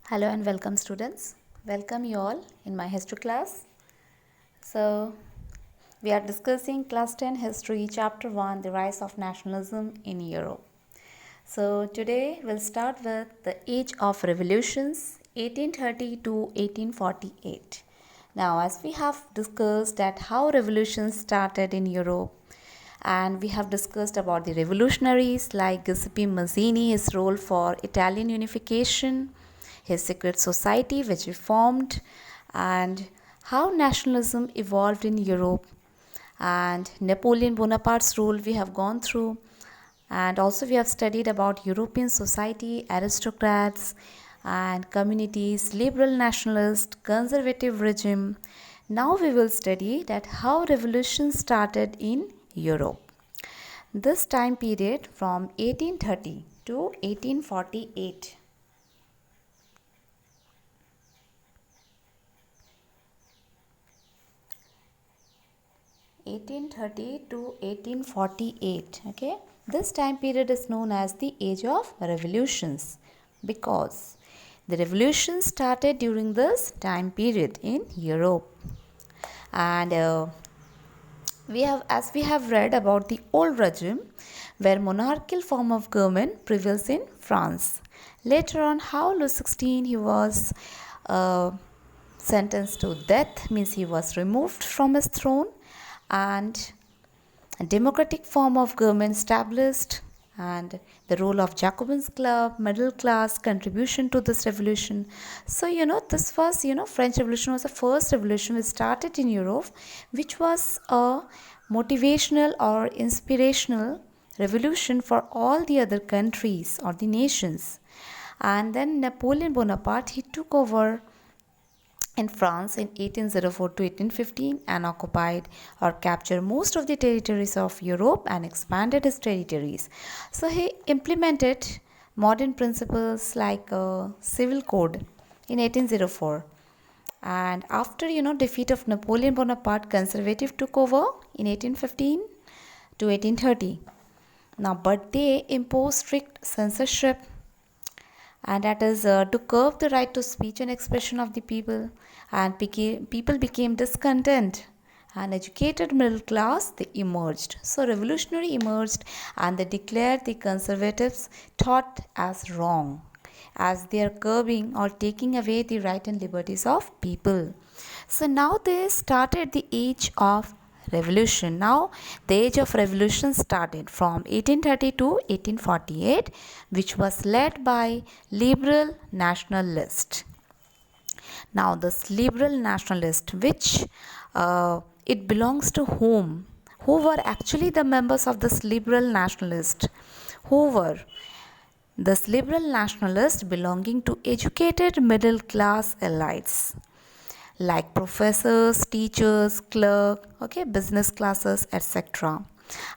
Hello and welcome students. Welcome you all in my history class. So we are discussing class 10 history chapter 1, the rise of nationalism in Europe. So today we'll start with the age of revolutions 1830 to 1848. Now as we have discussed that how revolutions started in Europe, and we have discussed about the revolutionaries like Giuseppe Mazzini, his role for Italian unification, his secret society which he formed, and how nationalism evolved in Europe, and Napoleon Bonaparte's rule we have gone through, and also we have studied about European society, aristocrats and communities, liberal nationalist, conservative regime. Now we will study that how revolution started in Europe. This time period from 1830 to 1848. 1830 to 1848. Okay, this time period is known as the age of revolutions because the revolution started during this time period in Europe. And we have read about the old regime where monarchical form of government prevails in France. Later on, how Louis XVI he was sentenced to death, means he was removed from his throne, and a democratic form of government established, and the role of Jacobins club, middle class contribution to this revolution. So this was French Revolution was the first revolution which started in Europe, which was a motivational or inspirational revolution for all the other countries or the nations. And then Napoleon Bonaparte he took over in France in 1804 to 1815 and occupied or captured most of the territories of Europe and expanded his territories. So he implemented modern principles like civil code in 1804. And after defeat of Napoleon Bonaparte, conservative took over in 1815 to 1830. Now, but they imposed strict censorship, and that is to curb the right to speech and expression of the people, and people became discontent, and educated middle class they emerged. So revolutionary emerged, and they declared the conservatives taught as wrong, as they are curbing or taking away the right and liberties of people. So now they started the age of revolution. Now the age of revolution started from 1830 to 1848, which was led by liberal nationalists. Now this liberal nationalist, which it belongs to whom? Who were actually the members of this liberal nationalist? Who were this liberal nationalist belonging to educated middle class elites like professors, teachers, clerk, okay, business classes, etc.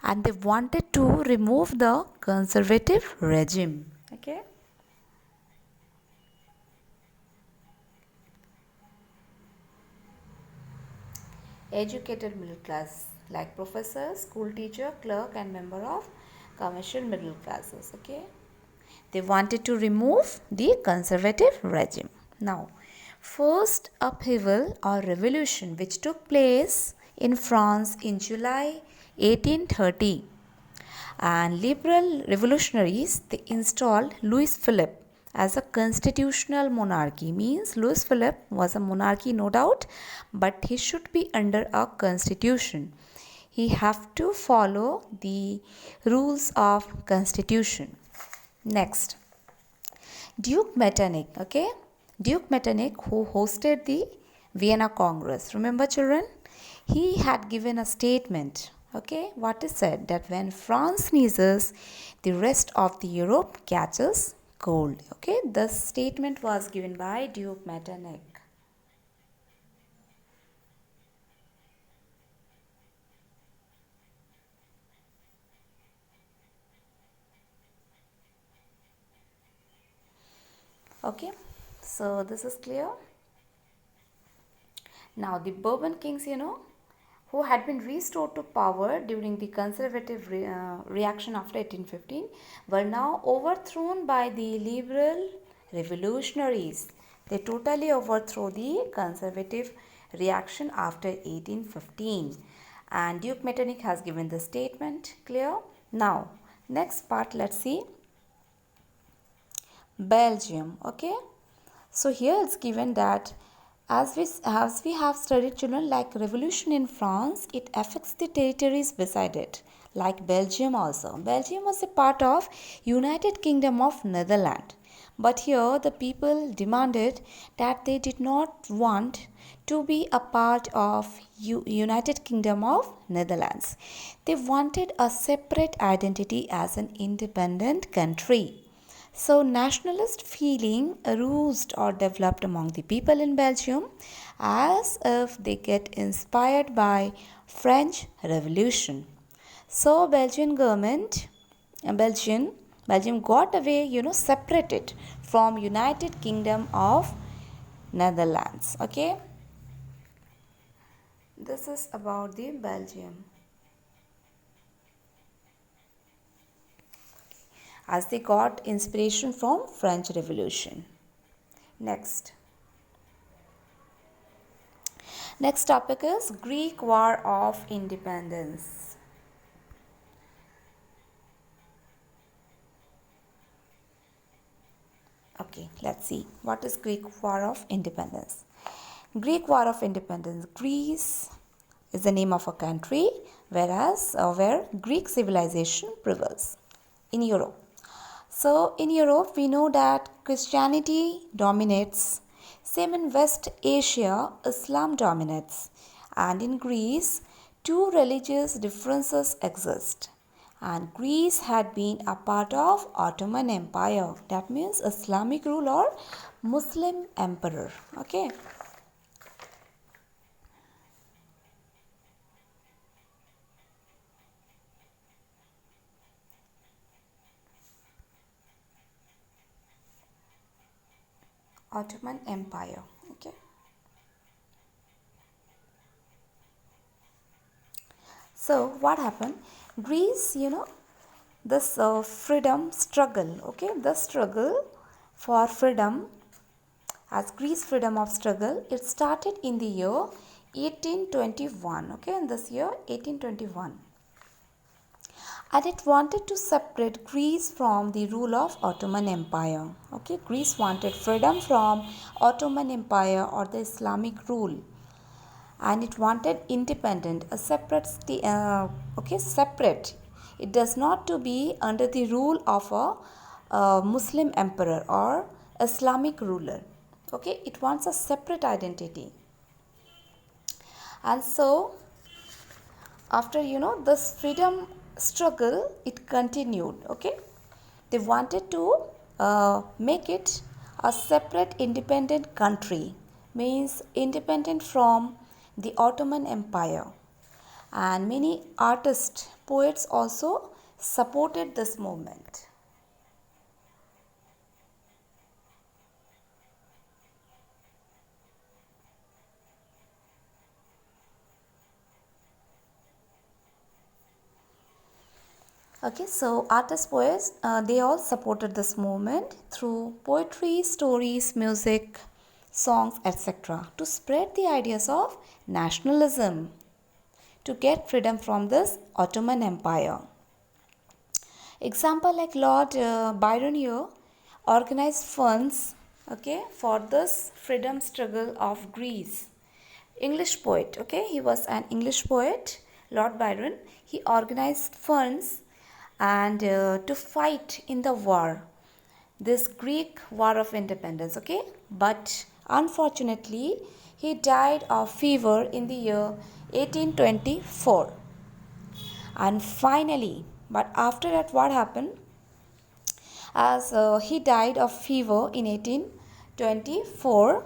And they wanted to remove the conservative regime. Okay. Educated middle class like professor, school teacher, clerk and member of commercial middle classes. Okay. They wanted to remove the conservative regime. Now, first upheaval or revolution which took place in France in July 1830, and liberal revolutionaries they installed Louis Philippe as a constitutional monarchy. Means Louis Philippe was a monarchy, no doubt, but he should be under a constitution. He have to follow the rules of constitution. Next, Duke Metternich, okay? Duke Metternich, who hosted the Vienna Congress. Remember, children? He had given a statement, okay? What is said? That when France sneezes, the rest of the Europe catches cold, okay? The statement was given by Duke Metternich. Okay, so this is clear. Now the Bourbon kings, who had been restored to power during the conservative reaction after 1815, were now overthrown by the liberal revolutionaries. They totally overthrow the conservative reaction after 1815. And Duke Metternich has given the statement. Clear? Now, next part, let's see Belgium. Okay, so here it's given that as we have studied, children, like revolution in France, it affects the territories beside it, like Belgium also. Belgium was a part of United Kingdom of Netherlands, but here the people demanded that they did not want to be a part of United Kingdom of Netherlands. They wanted a separate identity as an independent country. So, nationalist feeling arose or developed among the people in Belgium as if they get inspired by French Revolution. So, Belgian government, Belgium got away, separated from United Kingdom of Netherlands. Okay, this is about the Belgium. As they got inspiration from French Revolution. Next topic is Greek War of Independence. Okay, let's see what is Greek War of Independence. Greek War of Independence. Greece is the name of a country, where Greek civilization prevails in Europe. So in Europe, we know that Christianity dominates. Same in West Asia, Islam dominates. And in Greece, two religious differences exist. And Greece had been a part of Ottoman Empire. That means Islamic rule or Muslim emperor. Okay. Ottoman Empire. Okay. So what happened? Greece, this freedom struggle. Okay, the struggle for freedom, as Greece freedom of struggle, it started in the year 1821. Okay, in this year 1821. And it wanted to separate Greece from the rule of Ottoman Empire. Okay, Greece wanted freedom from Ottoman Empire or the Islamic rule, and it wanted independent, a separate separate. It does not to be under the rule of a Muslim emperor or Islamic ruler. Okay, it wants a separate identity. And so after this freedom struggle, it continued. Okay, they wanted to make it a separate independent country, means independent from the Ottoman Empire. And many artists, poets also supported this movement. Okay, so artists, poets, they all supported this movement through poetry, stories, music, songs, etc. to spread the ideas of nationalism, to get freedom from this Ottoman Empire. Example like Lord Byron here organized funds, okay, for this freedom struggle of Greece. English poet, okay, he was an English poet, Lord Byron. He organized funds and to fight in the war, this Greek War of Independence, okay. But unfortunately, he died of fever in the year 1824. And finally, but after that, what happened? As he died of fever in 1824,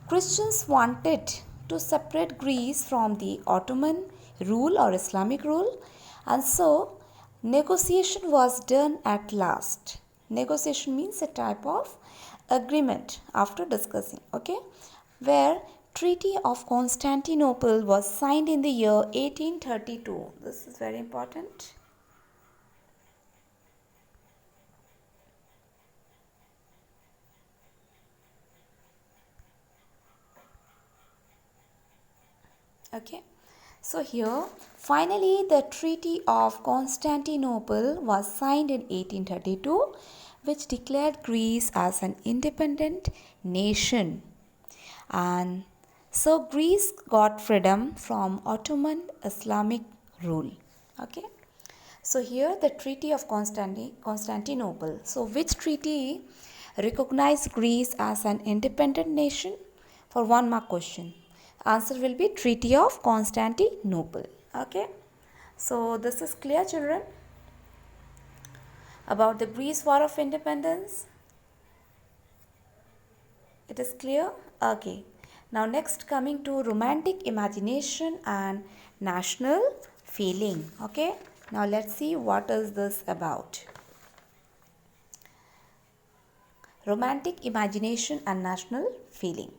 Christians wanted to separate Greece from the Ottoman rule or Islamic rule, and so negotiation was done at last. Negotiation means a type of agreement after discussing, okay, where Treaty of Constantinople was signed in the year 1832. This is very important. Okay. So here, finally, the Treaty of Constantinople was signed in 1832, which declared Greece as an independent nation. And so Greece got freedom from Ottoman Islamic rule. Okay. So here the Treaty of Constantinople. So which treaty recognized Greece as an independent nation? For 1 mark question. Answer will be Treaty of Constantinople. Okay. So this is clear, children, about the Greece War of Independence. It is clear? Okay. Now next, coming to romantic imagination and national feeling. Okay. Now let's see what is this about. Romantic imagination and national feeling.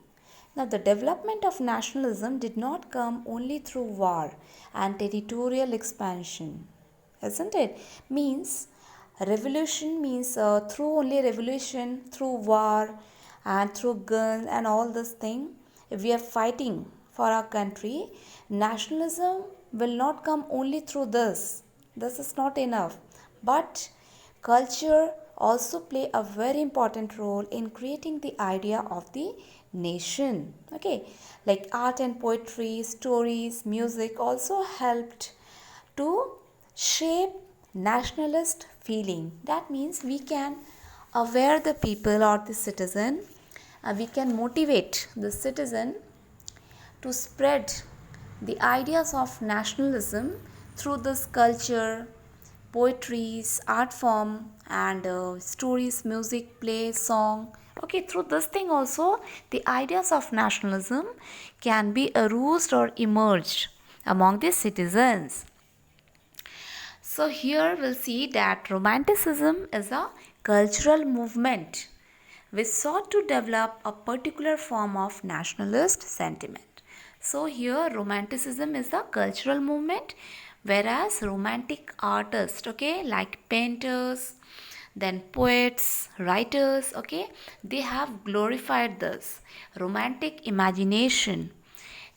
Now the development of nationalism did not come only through war and territorial expansion. Isn't it? Means revolution means through only revolution, through war and through guns and all this thing. If we are fighting for our country, nationalism will not come only through this. This is not enough. But culture also play a very important role in creating the idea of the nation. Okay, like art and poetry, stories, music also helped to shape nationalist feeling. That means we can aware the people or the citizen, we can motivate the citizen to spread the ideas of nationalism through this culture, poetries, art form, and stories, music, play, song. Okay, through this thing also, the ideas of nationalism can be aroused or emerged among the citizens. So here we'll see that Romanticism is a cultural movement which sought to develop a particular form of nationalist sentiment. So here Romanticism is the cultural movement, whereas romantic artists, okay, like painters, then poets, writers, okay, they have glorified this romantic imagination.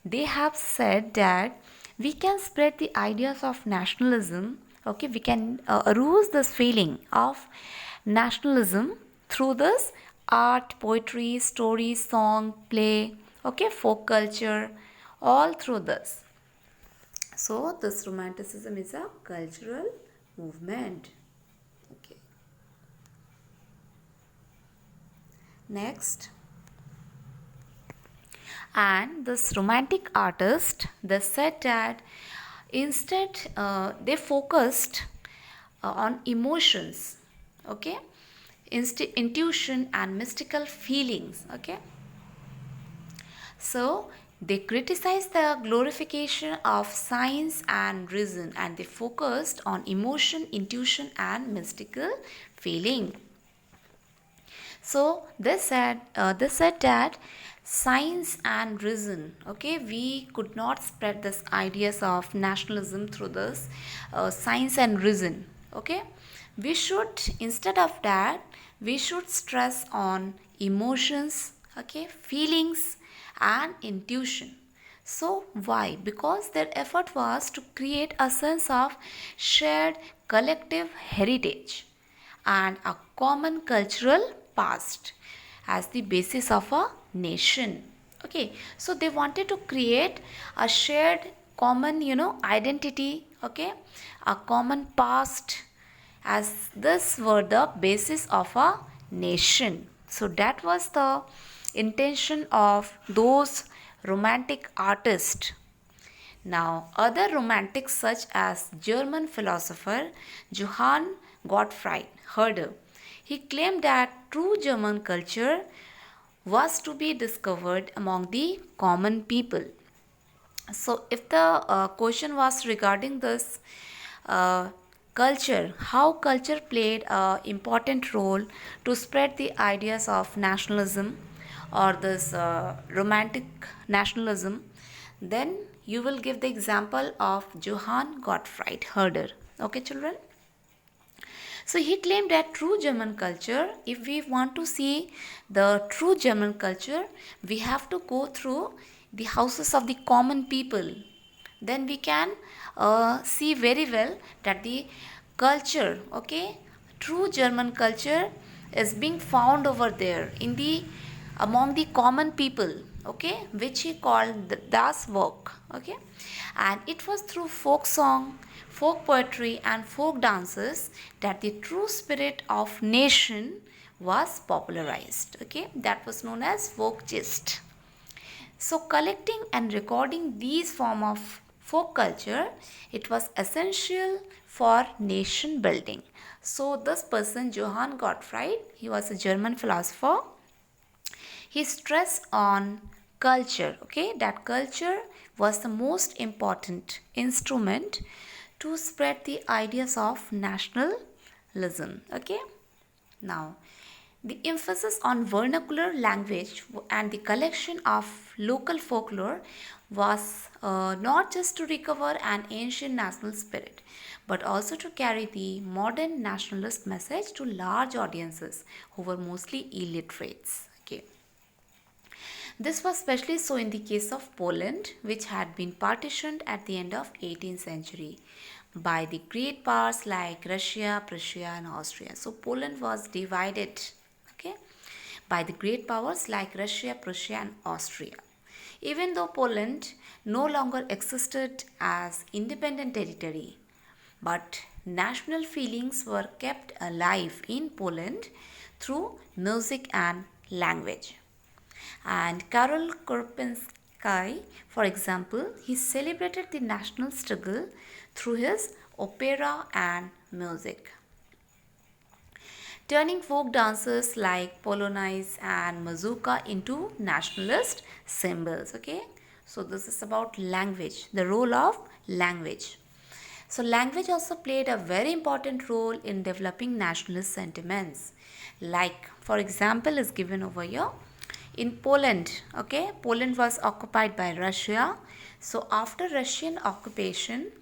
They have said that we can spread the ideas of nationalism, okay, we can arouse this feeling of nationalism through this art, poetry, stories, song, play, okay, folk culture, all through this. So this romanticism is a cultural movement. Okay. Next, and this romantic artist, they said that instead they focused on emotions, okay, intuition and mystical feelings, okay. So they criticized the glorification of science and reason, and they focused on emotion, intuition and mystical feeling. So they said that science and reason, okay, we could not spread this ideas of nationalism through this science and reason, okay. We should, instead of that, we should stress on emotions, okay, feelings and intuition. So why? Because their effort was to create a sense of shared collective heritage and a common cultural past as the basis of a nation. Okay, so they wanted to create a shared common, identity, okay, a common past, as this were the basis of a nation. So that was the intention of those romantic artists. Now, other romantics such as German philosopher Johann Gottfried Herder, he claimed that true German culture was to be discovered among the common people. So, if the question was regarding this uh, culture, how culture played an important role to spread the ideas of nationalism or this romantic nationalism, then you will give the example of Johann Gottfried Herder. Okay, children? So he claimed that true German culture, if we want to see the true German culture, we have to go through the houses of the common people, then we can see very well that the culture, okay, true German culture is being found over there in the among the common people, okay, which he called das Volk, okay, and it was through folk song, folk poetry and folk dances that the true spirit of nation was popularized, okay, that was known as folk gist. So collecting and recording these form of folk culture, it was essential for nation building. So this person Johann Gottfried, he was a German philosopher. He stressed on culture, okay, that culture was the most important instrument to spread the ideas of nationalism, okay. Now, the emphasis on vernacular language and the collection of local folklore was not just to recover an ancient national spirit, but also to carry the modern nationalist message to large audiences who were mostly illiterates. Okay. This was especially so in the case of Poland, which had been partitioned at the end of 18th century by the great powers like Russia, Prussia and Austria. So Poland was divided, okay, by the great powers like Russia, Prussia and Austria. Even though Poland no longer existed as independent territory, but national feelings were kept alive in Poland through music and language. And Karol Korpinski, for example, he celebrated the national struggle through his opera and music, turning folk dances like Polonaise and Mazurka into nationalist symbols. Okay, so this is about language, the role of language. So language also played a very important role in developing nationalist sentiments. Like, for example, is given over here. In Poland, okay, Poland was occupied by Russia. So after Russian occupation,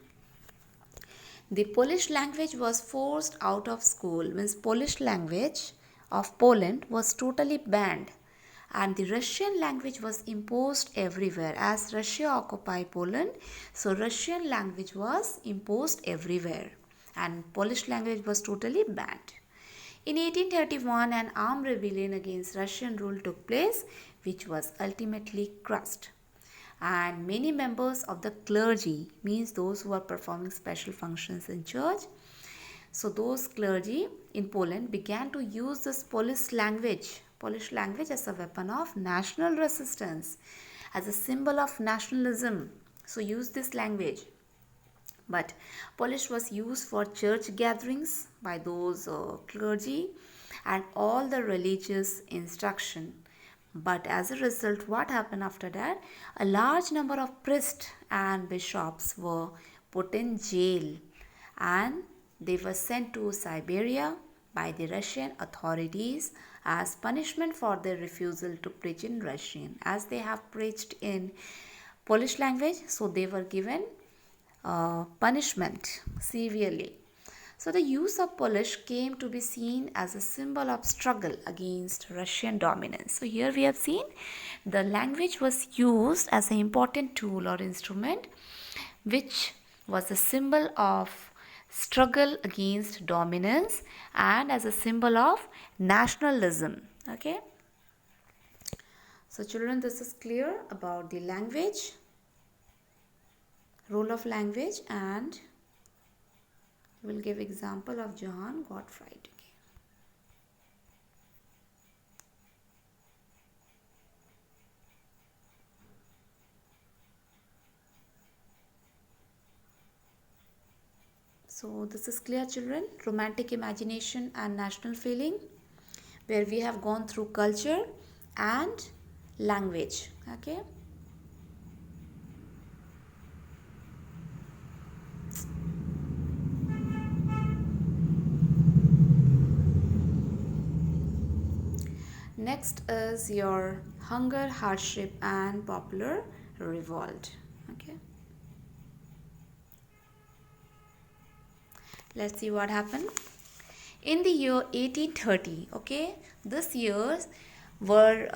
the Polish language was forced out of school. Means Polish language of Poland was totally banned, and the Russian language was imposed everywhere. As Russia occupied Poland, so Russian language was imposed everywhere and Polish language was totally banned. In 1831, an armed rebellion against Russian rule took place, which was ultimately crushed. And many members of the clergy, means those who are performing special functions in church, so those clergy in Poland began to use this Polish language as a weapon of national resistance, as a symbol of nationalism. So use this language. But Polish was used for church gatherings by those clergy and all the religious instruction. But as a result, what happened after that? A large number of priests and bishops were put in jail and they were sent to Siberia by the Russian authorities as punishment for their refusal to preach in Russian. As they have preached in Polish language, so they were given punishment severely. So the use of Polish came to be seen as a symbol of struggle against Russian dominance. So here we have seen the language was used as an important tool or instrument which was a symbol of struggle against dominance and as a symbol of nationalism. Okay. So children, this is clear about the language, role of language, and we'll give example of Johann Gottfried. Okay. So this is clear children, romantic imagination and national feeling, where we have gone through culture and language. Okay. Next is your hunger, hardship and popular revolt. Okay. Let's see what happened. In the year 1830, okay, this year were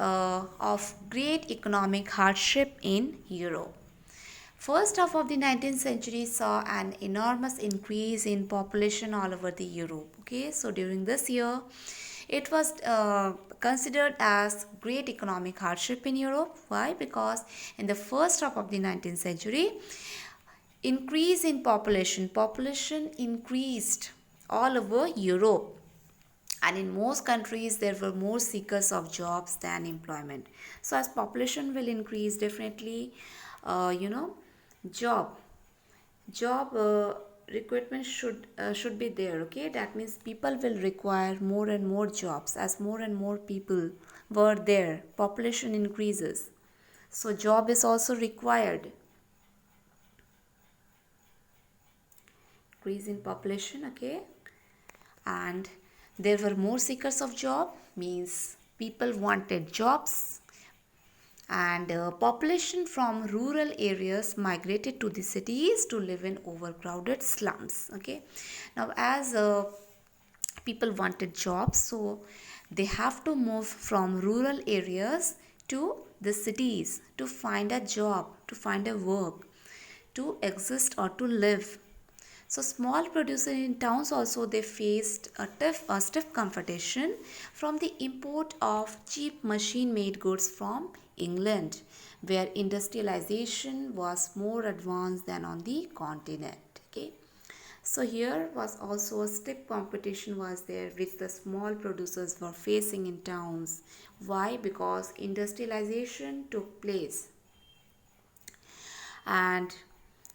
of great economic hardship in Europe. First half of the 19th century saw an enormous increase in population all over the Europe. Okay, so during this year, it was considered as great economic hardship in Europe. Why? Because in the first half of the 19th century, increase in population increased all over Europe, and in most countries there were more seekers of jobs than employment. So as population will increase, definitely you know job job requirement should be there. Okay, that means people will require more and more jobs. As more and more people were there, population increases, so job is also required. Increase in population, okay, and there were more seekers of job, means people wanted jobs, and population from rural areas migrated to the cities to live in overcrowded slums. Okay, now as people wanted jobs, so they have to move from rural areas to the cities to find a job, to find a work, to exist or to live. So small producers in towns also, they faced a stiff competition from the import of cheap machine-made goods from England, where industrialization was more advanced than on the continent. Okay, so here was also a stiff competition was there which the small producers were facing in towns. Why? Because industrialization took place, and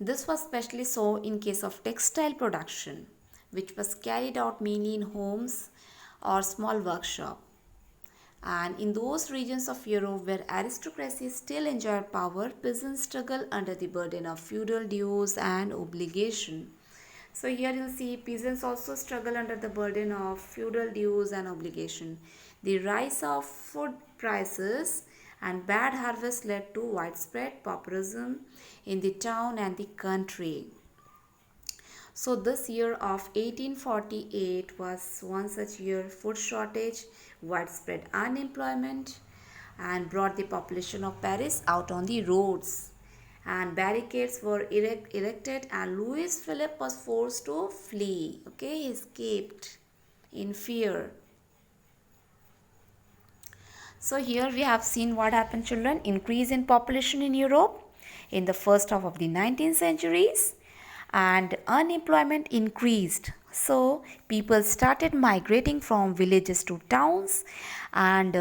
this was especially so in case of textile production, which was carried out mainly in homes or small workshop. And in those regions of Europe where aristocracy still enjoyed power, peasants struggled under the burden of feudal dues and obligation. So here you'll see peasants also struggle under the burden of feudal dues and obligation. The rise of food prices and bad harvest led to widespread pauperism in the town and the country. So this year of 1848 was one such year. Food shortage, widespread unemployment, and brought the population of Paris out on the roads. And barricades were erected, and Louis Philippe was forced to flee. Okay, he escaped in fear. So here we have seen what happened, children. Increase in population in Europe in the first half of the 19th centuries, and unemployment increased. So people started migrating from villages to towns and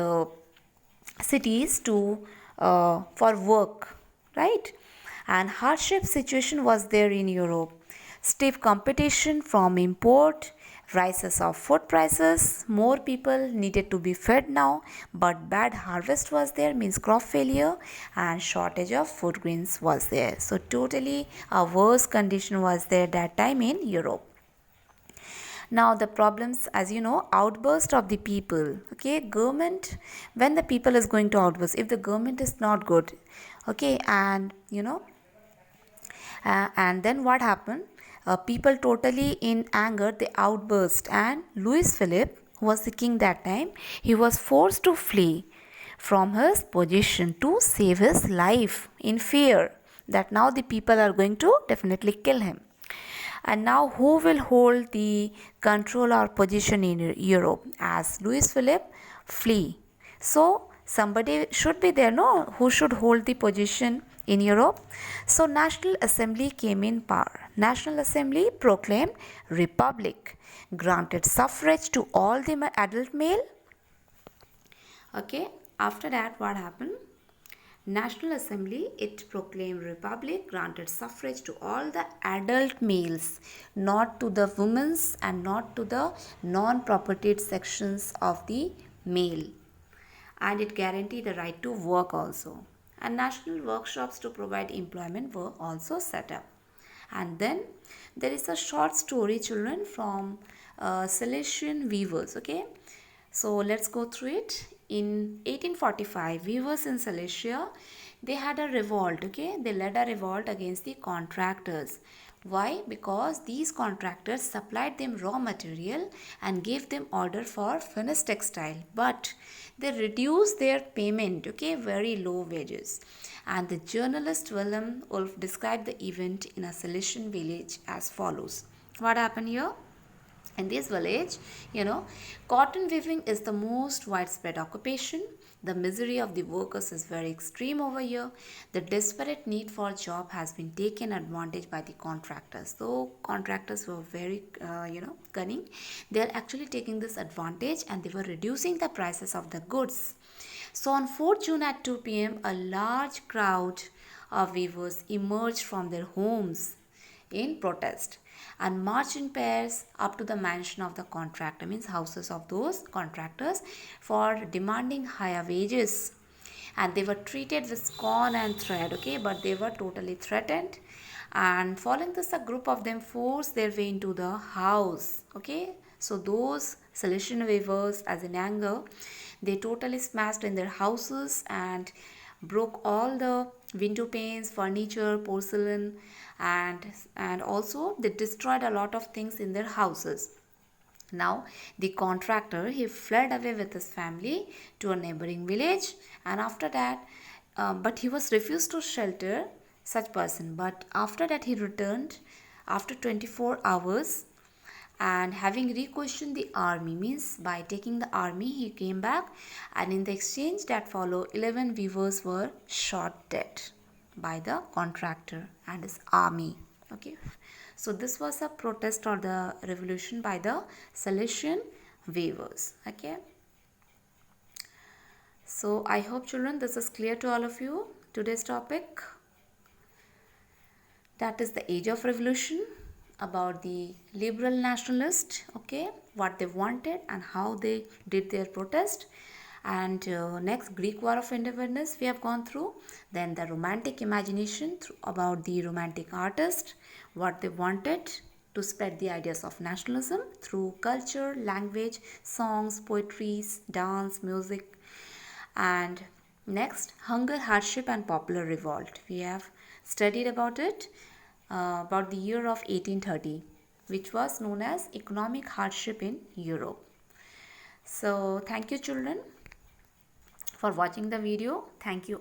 cities to for work, right? And hardship situation was there in Europe. Stiff competition from import, rises of food prices, more people needed to be fed now, but bad harvest was there, means crop failure, and shortage of food grains was there. So totally a worse condition was there that time in Europe. Now the problems, as you know, outburst of the people. Okay, government, when the people is going to outburst, if the government is not good, okay, and and then what happened? People totally in anger, they outburst, and Louis Philippe, who was the king that time, he was forced to flee from his position to save his life in fear that now the people are going to definitely kill him. And now who will hold the control or position in Europe? As Louis Philippe flee, so somebody should be there, no, who should hold the position in Europe. So National Assembly came in power. National Assembly proclaimed republic, granted suffrage to all the adult male. Okay, after that what happened? National Assembly, it proclaimed republic, granted suffrage to all the adult males, not to the women's and not to the non-propertied sections of the male. And it guaranteed the right to work also. And national workshops to provide employment were also set up. And then there is a short story, children, from Silesian weavers. Okay, so let's go through it. In 1845, weavers in Silesia, they had a revolt. Okay, they led a revolt against the contractors. Why? Because these contractors supplied them raw material and gave them order for finished textile, but they reduced their payment, okay, very low wages. And the journalist Willem Wolf described the event in a Silesian village as follows. What happened here? In this village, cotton weaving is the most widespread occupation. The misery of the workers is very extreme over here. The desperate need for job has been taken advantage by the contractors. So contractors were very cunning. They are actually taking this advantage, and they were reducing the prices of the goods. So on 4th June at 2 p.m., a large crowd of weavers emerged from their homes in protest and marched in pairs up to the mansion of the contractor, means houses of those contractors, for demanding higher wages. And they were treated with scorn and threat, okay, but they were totally threatened. And following this, a group of them forced their way into the house, okay. So those Silesian weavers, as in anger, they totally smashed in their houses and broke all the window panes, furniture, porcelain, and also they destroyed a lot of things in their houses. Now the contractor, he fled away with his family to a neighboring village, and after that, but he was refused to shelter such person. But after that, he returned after 24 hours, and having re-questioned the army, means by taking the army, he came back, and in the exchange that followed, 11 weavers were shot dead by the contractor and his army. Okay, so this was a protest or the revolution by the Silesian weavers. Okay, so I hope, children, this is clear to all of you. Today's topic, that is the age of revolution, about the liberal nationalist, okay, what they wanted and how they did their protest. And next, Greek War of Independence we have gone through. Then the romantic imagination, about the romantic artist, what they wanted to spread the ideas of nationalism through culture, language, songs, poetries, dance, music. And next, hunger, hardship and popular revolt. We have studied about it, about the year of 1830, which was known as economic hardship in Europe. So thank you, children, for watching the video. Thank you.